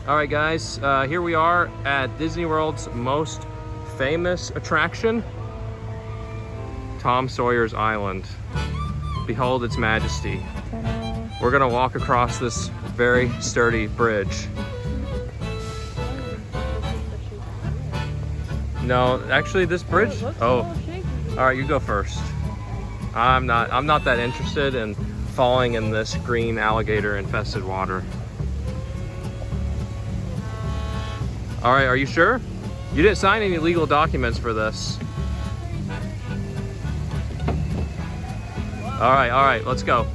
All right, guys, here we are at Disney World's most famous attraction, Tom Sawyer's Island. Behold its majesty. We're gonna walk across this very sturdy bridge. No, actually this bridge, oh, all right, you go first. I'm not that interested in falling in this green alligator infested water. All right, are you sure? You didn't sign any legal documents for this. All right, let's go.